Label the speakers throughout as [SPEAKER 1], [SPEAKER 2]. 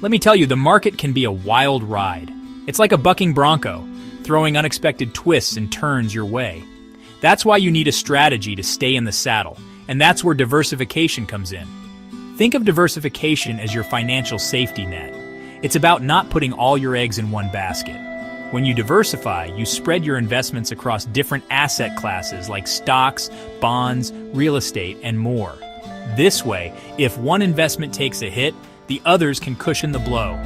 [SPEAKER 1] Let me tell you, the market can be a wild ride. It's like a bucking bronco, throwing unexpected twists and turns your way. That's why you need a strategy to stay in the saddle, and that's where diversification comes in. Think of diversification as your financial safety net. It's about not putting all your eggs in one basket. When you diversify, you spread your investments across different asset classes like stocks, bonds, real estate, and more. This way, if one investment takes a hit, the others can cushion the blow.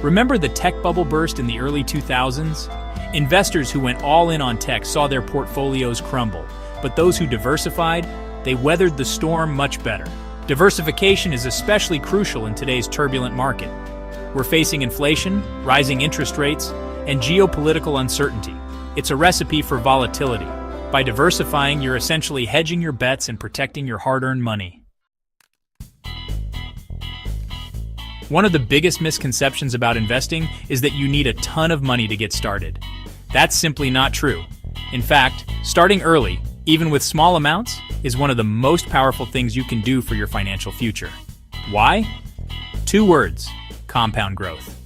[SPEAKER 1] Remember the tech bubble burst in the early 2000s? Investors who went all in on tech saw their portfolios crumble, but those who diversified, they weathered the storm much better. Diversification is especially crucial in today's turbulent market. We're facing inflation, rising interest rates, and geopolitical uncertainty. It's a recipe for volatility. By diversifying, you're essentially hedging your bets and protecting your hard-earned money. One of the biggest misconceptions about investing is that you need a ton of money to get started. That's simply not true. In fact, starting early, even with small amounts, is one of the most powerful things you can do for your financial future. Why? 2 words: compound growth.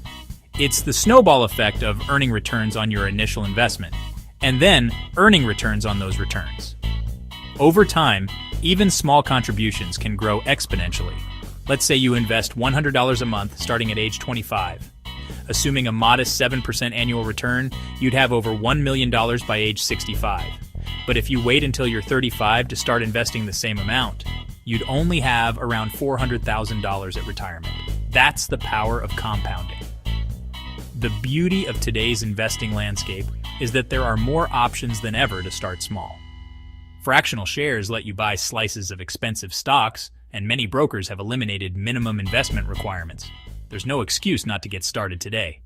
[SPEAKER 1] It's the snowball effect of earning returns on your initial investment, and then earning returns on those returns. Over time, even small contributions can grow exponentially. Let's say you invest $100 a month starting at age 25. Assuming a modest 7% annual return, you'd have over $1 million by age 65. But if you wait until you're 35 to start investing the same amount, you'd only have around $400,000 at retirement. That's the power of compounding. The beauty of today's investing landscape is that there are more options than ever to start small. Fractional shares let you buy slices of expensive stocks, and many brokers have eliminated minimum investment requirements. There's no excuse not to get started today.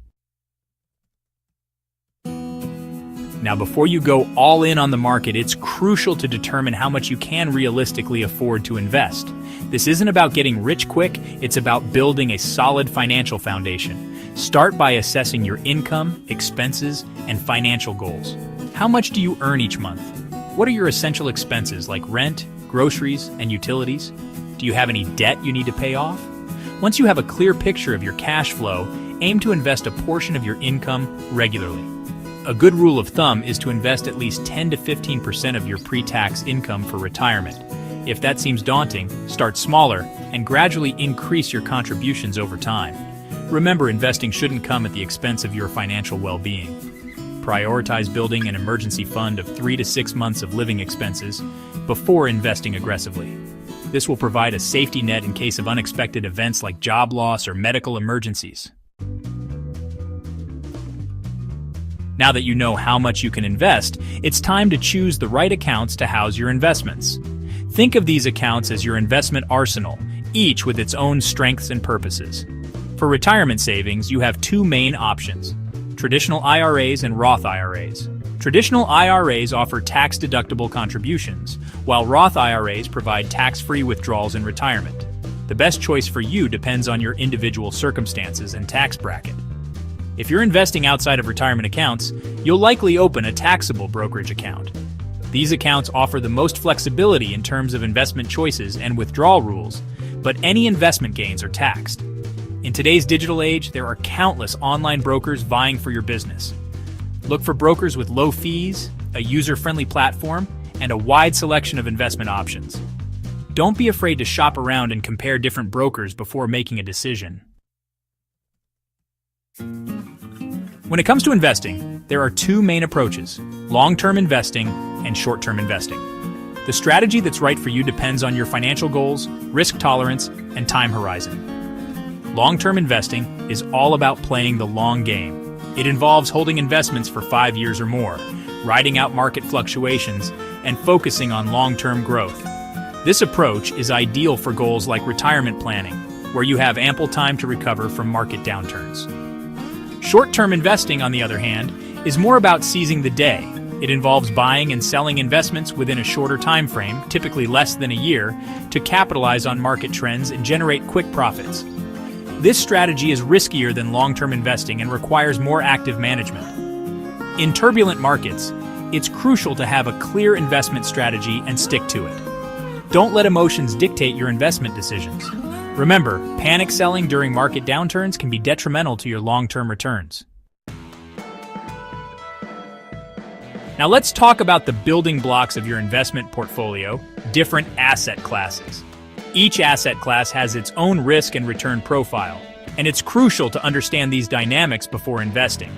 [SPEAKER 1] Now, before you go all in on the market, it's crucial to determine how much you can realistically afford to invest. This isn't about getting rich quick, it's about building a solid financial foundation. Start by assessing your income, expenses, and financial goals. How much do you earn each month? What are your essential expenses like rent, groceries, and utilities? Do you have any debt you need to pay off? Once you have a clear picture of your cash flow, aim to invest a portion of your income regularly. A good rule of thumb is to invest at least 10 to 15% of your pre-tax income for retirement. If that seems daunting, start smaller and gradually increase your contributions over time. Remember, investing shouldn't come at the expense of your financial well-being. Prioritize building an emergency fund of 3 to 6 months of living expenses before investing aggressively. This will provide a safety net in case of unexpected events like job loss or medical emergencies. Now that you know how much you can invest, it's time to choose the right accounts to house your investments. Think of these accounts as your investment arsenal, each with its own strengths and purposes. For retirement savings, you have 2 main options: traditional IRAs and Roth IRAs. Traditional IRAs offer tax-deductible contributions, while Roth IRAs provide tax-free withdrawals in retirement. The best choice for you depends on your individual circumstances and tax bracket. If you're investing outside of retirement accounts, you'll likely open a taxable brokerage account. These accounts offer the most flexibility in terms of investment choices and withdrawal rules, but any investment gains are taxed. In today's digital age, there are countless online brokers vying for your business. Look for brokers with low fees, a user-friendly platform, and a wide selection of investment options. Don't be afraid to shop around and compare different brokers before making a decision. When it comes to investing, there are 2 main approaches: long-term investing and short-term investing. The strategy that's right for you depends on your financial goals, risk tolerance, and time horizon. Long-term investing is all about playing the long game. It involves holding investments for 5 years or more, riding out market fluctuations, and focusing on long-term growth. This approach is ideal for goals like retirement planning, where you have ample time to recover from market downturns. Short-term investing, on the other hand, is more about seizing the day. It involves buying and selling investments within a shorter time frame, typically less than a year, to capitalize on market trends and generate quick profits. This strategy is riskier than long-term investing and requires more active management. In turbulent markets, it's crucial to have a clear investment strategy and stick to it. Don't let emotions dictate your investment decisions. Remember, panic selling during market downturns can be detrimental to your long-term returns. Now let's talk about the building blocks of your investment portfolio, different asset classes. Each asset class has its own risk and return profile, and it's crucial to understand these dynamics before investing.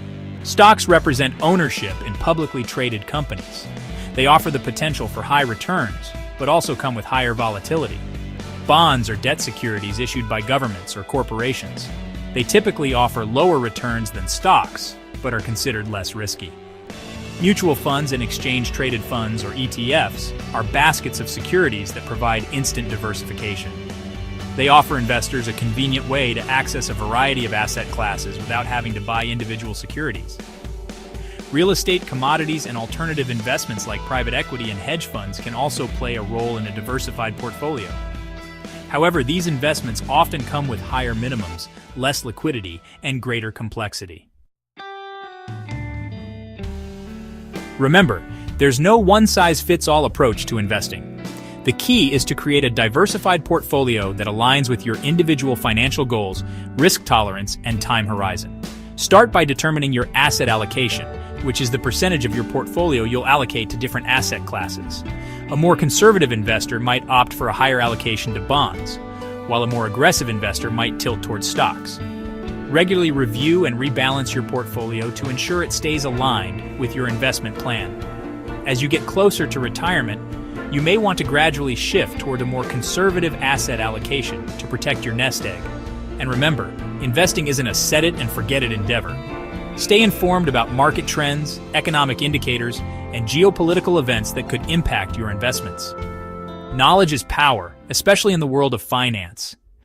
[SPEAKER 1] Stocks represent ownership in publicly traded companies. They offer the potential for high returns, but also come with higher volatility. Bonds are debt securities issued by governments or corporations. They typically offer lower returns than stocks, but are considered less risky. Mutual funds and exchange-traded funds, or ETFs, are baskets of securities that provide instant diversification. They offer investors a convenient way to access a variety of asset classes without having to buy individual securities. Real estate, commodities, and alternative investments like private equity and hedge funds can also play a role in a diversified portfolio. However, these investments often come with higher minimums, less liquidity, and greater complexity. Remember, there's no one-size-fits-all approach to investing. The key is to create a diversified portfolio that aligns with your individual financial goals, risk tolerance, and time horizon. Start by determining your asset allocation, which is the percentage of your portfolio you'll allocate to different asset classes. A more conservative investor might opt for a higher allocation to bonds, while a more aggressive investor might tilt towards stocks. Regularly review and rebalance your portfolio to ensure it stays aligned with your investment plan. As you get closer to retirement, you may want to gradually shift toward a more conservative asset allocation to protect your nest egg. And remember, investing isn't a set-it-and-forget-it endeavor. Stay informed about market trends, economic indicators, and geopolitical events that could impact your investments. Knowledge is power, especially in the world of finance.